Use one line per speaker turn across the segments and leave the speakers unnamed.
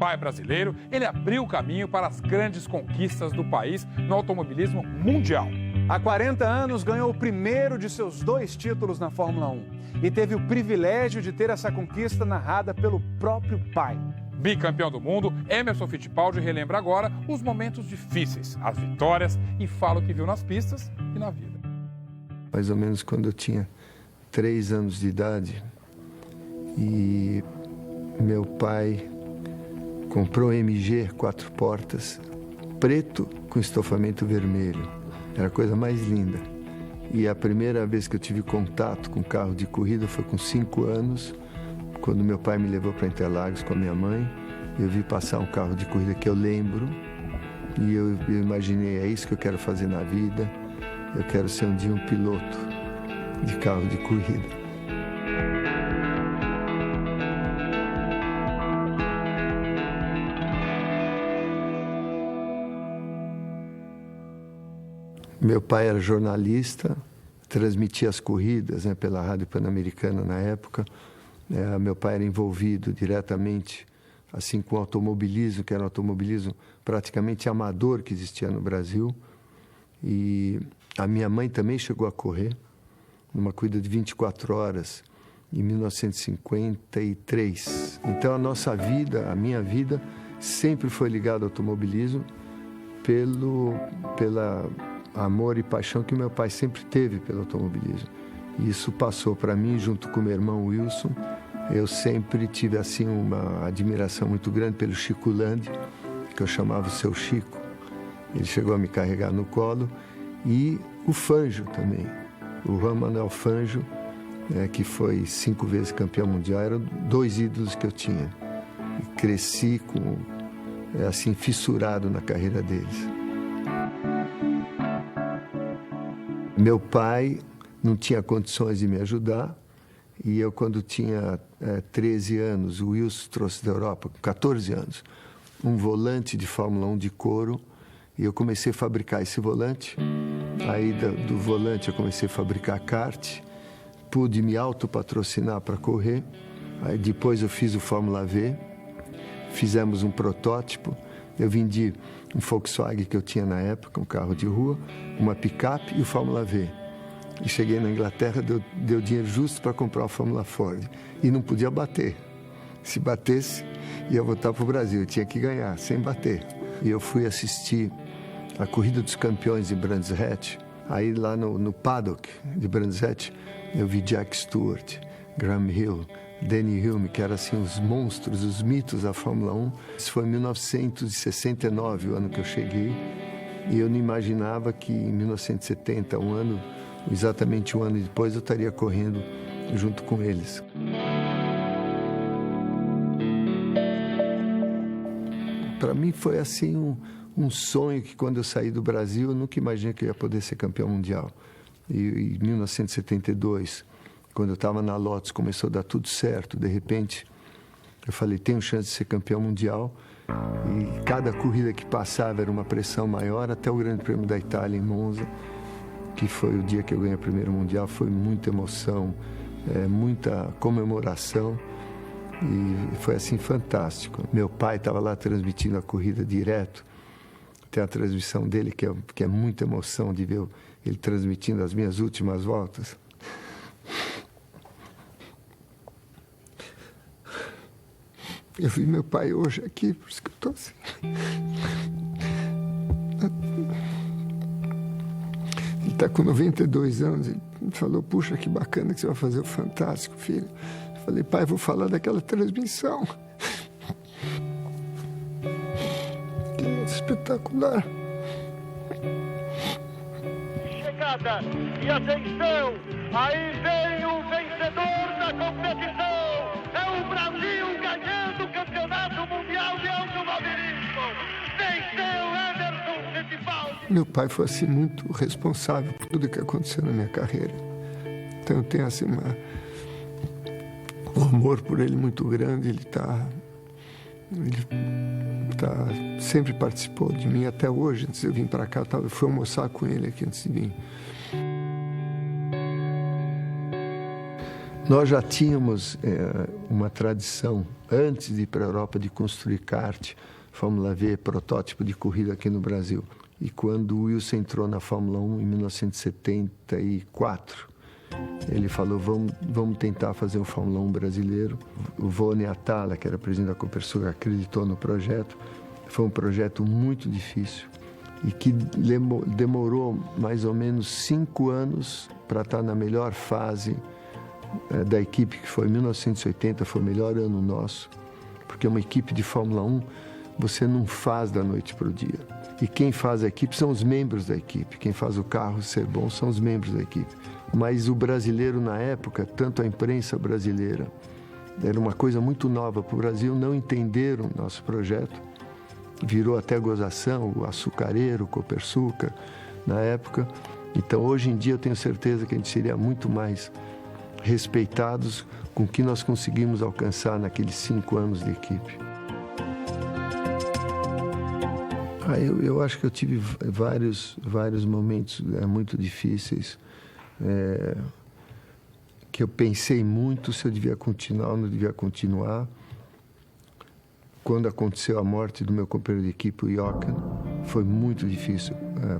pai brasileiro, ele abriu o caminho para as grandes conquistas do país no automobilismo mundial.
Há 40 anos ganhou o primeiro de seus 2 títulos na Fórmula 1 e teve o privilégio de ter essa conquista narrada pelo próprio pai.
Bicampeão do mundo, Emerson Fittipaldi relembra agora os momentos difíceis, as vitórias e fala o que viu nas pistas e na vida.
Mais ou menos quando eu tinha 3 anos de idade e meu pai comprou um MG 4 portas, preto com estofamento vermelho. Era a coisa mais linda. E a primeira vez que eu tive contato com carro de corrida foi com 5 anos, quando meu pai me levou para Interlagos com a minha mãe. Eu vi passar um carro de corrida que eu lembro e eu imaginei, é isso que eu quero fazer na vida. Eu quero ser um dia um piloto de carro de corrida. Meu pai era jornalista, transmitia as corridas, né, pela Rádio Pan-Americana na época. Meu pai era envolvido diretamente assim, com o automobilismo, que era um automobilismo praticamente amador que existia no Brasil. E a minha mãe também chegou a correr numa corrida de 24 horas em 1953. Então a nossa vida, a minha vida, sempre foi ligada ao automobilismo pela amor e paixão que meu pai sempre teve pelo automobilismo. E isso passou para mim junto com meu irmão Wilson. Eu sempre tive assim uma admiração muito grande pelo Chico Landi, que eu chamava o seu Chico. Ele chegou a me carregar no colo. E o Fangio também, o Juan Manuel Fangio, que foi 5 vezes campeão mundial, eram 2 ídolos que eu tinha. E cresci assim, fissurado na carreira deles. Meu pai não tinha condições de me ajudar e eu, quando tinha 13 anos, o Wilson trouxe da Europa, com 14 anos, um volante de Fórmula 1 de couro e eu comecei a fabricar esse volante. Aí do volante eu comecei a fabricar kart, pude me autopatrocinar para correr. Aí depois eu fiz o Fórmula V, fizemos um protótipo. Eu vendi um Volkswagen que eu tinha na época, um carro de rua, uma picape e o Fórmula V. E cheguei na Inglaterra, deu dinheiro justo para comprar o Fórmula Ford. E não podia bater. Se batesse, ia voltar para o Brasil. Eu tinha que ganhar, sem bater. E eu fui assistir a Corrida dos Campeões em Brands Hatch. Aí lá no paddock de Brands Hatch, eu vi Jack Stewart, Graham Hill, Denny Hulme, que eram assim os monstros, os mitos da Fórmula 1. Isso foi em 1969, o ano que eu cheguei. E eu não imaginava que em 1970, exatamente um ano depois, eu estaria correndo junto com eles. Para mim foi assim um sonho que, quando eu saí do Brasil, eu nunca imaginei que eu ia poder ser campeão mundial. E em 1972, quando eu estava na Lotus, começou a dar tudo certo. De repente, eu falei, tenho chance de ser campeão mundial. E cada corrida que passava era uma pressão maior, até o Grande Prêmio da Itália, em Monza, que foi o dia que eu ganhei o primeiro mundial. Foi muita emoção, muita comemoração. E foi assim fantástico. Meu pai estava lá transmitindo a corrida direto. Tem a transmissão dele, que é muita emoção de ver ele transmitindo as minhas últimas voltas. Eu vi meu pai hoje aqui, por isso que eu estou assim. Ele está com 92 anos, ele falou, puxa, que bacana que você vai fazer o Fantástico, filho. Eu falei, pai, vou falar daquela transmissão. Que espetacular.
Chegada e atenção, aí vem o vencedor da competição. É o Brasil ganhando o Campeonato Mundial de Automobilismo. Venceu Emerson Fittipaldi.
Meu pai foi assim muito responsável por tudo que aconteceu na minha carreira. Então eu tenho assim um amor por ele muito grande. Ele sempre participou de mim até hoje. Antes de eu vir para cá, eu fui almoçar com ele aqui antes de vir. Nós já tínhamos uma tradição, antes de ir para a Europa, de construir kart, Fórmula V, protótipo de corrida aqui no Brasil. E quando o Wilson entrou na Fórmula 1 em 1974, ele falou, vamos tentar fazer um Fórmula 1 brasileiro. O Vone Atala, que era presidente da Copersucar, acreditou no projeto. Foi um projeto muito difícil e que demorou mais ou menos 5 anos para estar na melhor fase da equipe, que foi em 1980, foi o melhor ano nosso, porque uma equipe de Fórmula 1 você não faz da noite para o dia. E quem faz a equipe são os membros da equipe, quem faz o carro ser bom são os membros da equipe. Mas o brasileiro na época, tanto a imprensa brasileira, era uma coisa muito nova para o Brasil, não entenderam o nosso projeto, virou até gozação, o açucareiro, o Copersucar, na época. Então hoje em dia eu tenho certeza que a gente seria muito mais respeitados com o que nós conseguimos alcançar naqueles 5 anos de equipe. Eu acho que eu tive vários momentos muito difíceis, que eu pensei muito se eu devia continuar ou não devia continuar. Quando aconteceu a morte do meu companheiro de equipe, o Jochen, foi muito difícil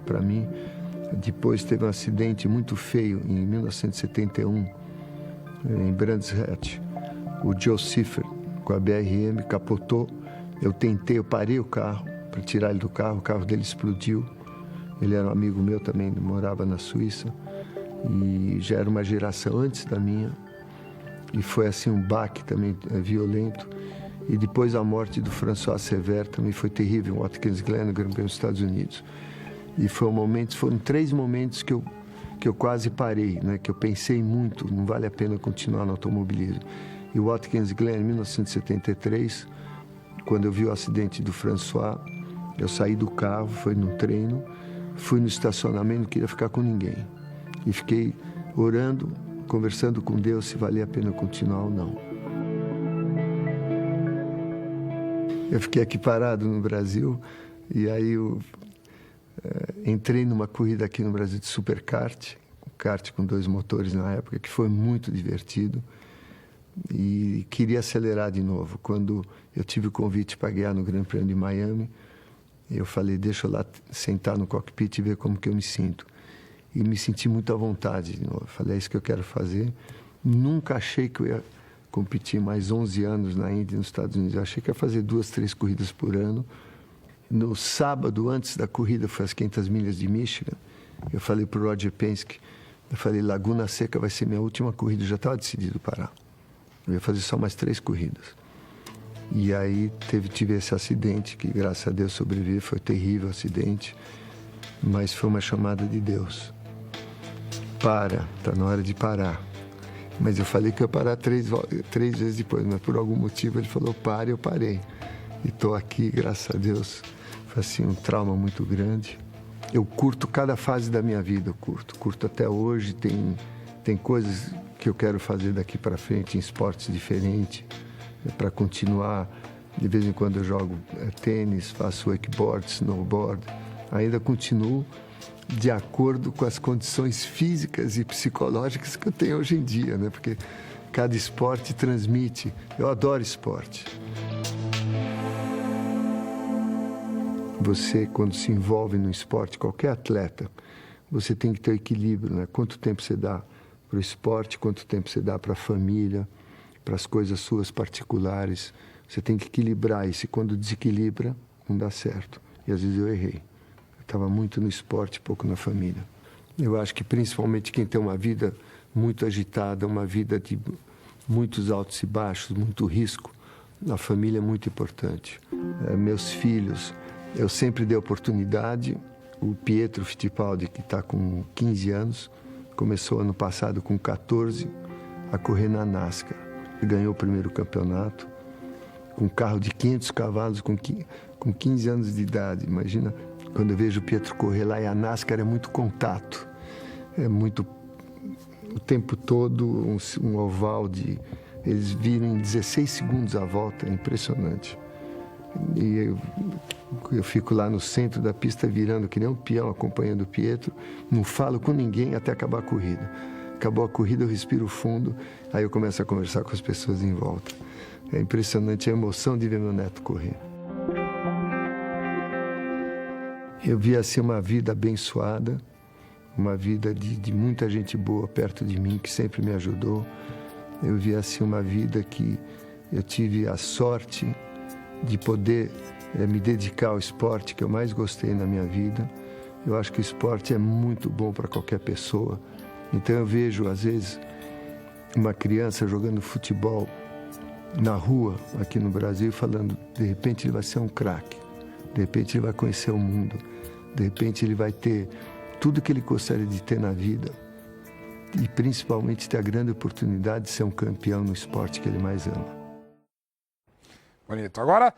para mim. Depois teve um acidente muito feio em 1971, em Brands Hatch. O Joe Ciffer, com a BRM, capotou. Eu parei o carro para tirar ele do carro, o carro dele explodiu. Ele era um amigo meu também, morava na Suíça, e já era uma geração antes da minha. E foi assim um baque também violento. E depois a morte do François Sever também foi terrível, em Watkins Glen, no Grande Prêmio dos Estados Unidos. E foram 3 momentos que eu quase parei, né? Que eu pensei muito, não vale a pena continuar no automobilismo. E o Watkins Glen, em 1973, quando eu vi o acidente do François, eu saí do carro, fui no treino, fui no estacionamento, não queria ficar com ninguém. E fiquei orando, conversando com Deus se valia a pena continuar ou não. Eu fiquei aqui parado no Brasil e aí eu entrei numa corrida aqui no Brasil de superkart, kart com 2 motores na época, que foi muito divertido e queria acelerar de novo. Quando eu tive o convite para guiar no Grande Prêmio de Miami, eu falei, deixa eu lá sentar no cockpit e ver como que eu me sinto. E me senti muito à vontade de novo. Falei, é isso que eu quero fazer. Nunca achei que eu ia competir mais 11 anos na Índia e nos Estados Unidos. Eu achei que ia fazer 2, 3 corridas por ano. No sábado, antes da corrida, foi as 500 milhas de Michigan, eu falei para o Roger Penske, eu falei, Laguna Seca vai ser minha última corrida, eu já estava decidido parar. Eu ia fazer só mais 3 corridas. E aí tive esse acidente, que graças a Deus sobrevivi, foi terrível o acidente, mas foi uma chamada de Deus. Para, está na hora de parar. Mas eu falei que eu ia parar 3 vezes depois, mas por algum motivo ele falou, pare, eu parei. E estou aqui, graças a Deus. Foi assim, um trauma muito grande. Eu curto cada fase da minha vida, eu curto até hoje. Tem coisas que eu quero fazer daqui para frente em esportes diferentes, para continuar. De vez em quando eu jogo tênis, faço wakeboard, snowboard. Ainda continuo de acordo com as condições físicas e psicológicas que eu tenho hoje em dia, né? Porque cada esporte transmite. Eu adoro esporte. Você, quando se envolve no esporte, qualquer atleta, você tem que ter equilíbrio, né? Quanto tempo você dá para o esporte, quanto tempo você dá para a família, para as coisas suas particulares. Você tem que equilibrar isso. E quando desequilibra, não dá certo. E às vezes eu errei. Eu estava muito no esporte, pouco na família. Eu acho que principalmente quem tem uma vida muito agitada, uma vida de muitos altos e baixos, muito risco, a família é muito importante. Meus filhos, eu sempre dei oportunidade. O Pietro Fittipaldi, que está com 15 anos, começou ano passado com 14 a correr na NASCAR. Ganhou o primeiro campeonato com um carro de 500 cavalos com 15 anos de idade. Imagina, quando eu vejo o Pietro correr lá, e a NASCAR é muito contato. É muito, o tempo todo, um oval de... Eles viram em 16 segundos a volta, é impressionante. E eu fico lá no centro da pista virando que nem um peão acompanhando o Pietro, não falo com ninguém até acabar a corrida. acabou a corrida, eu respiro fundo, aí eu começo a conversar com as pessoas em volta. É impressionante a emoção de ver meu neto correr. Eu vi assim uma vida abençoada, uma vida de muita gente boa perto de mim, que sempre me ajudou. Eu vi assim uma vida que eu tive a sorte de poder me dedicar ao esporte que eu mais gostei na minha vida. Eu acho que o esporte é muito bom para qualquer pessoa. Então eu vejo, às vezes, uma criança jogando futebol na rua, aqui no Brasil, falando, de repente ele vai ser um craque, de repente ele vai conhecer o mundo, de repente ele vai ter tudo que ele gostaria de ter na vida e principalmente ter a grande oportunidade de ser um campeão no esporte que ele mais ama.
Bonito. Agora,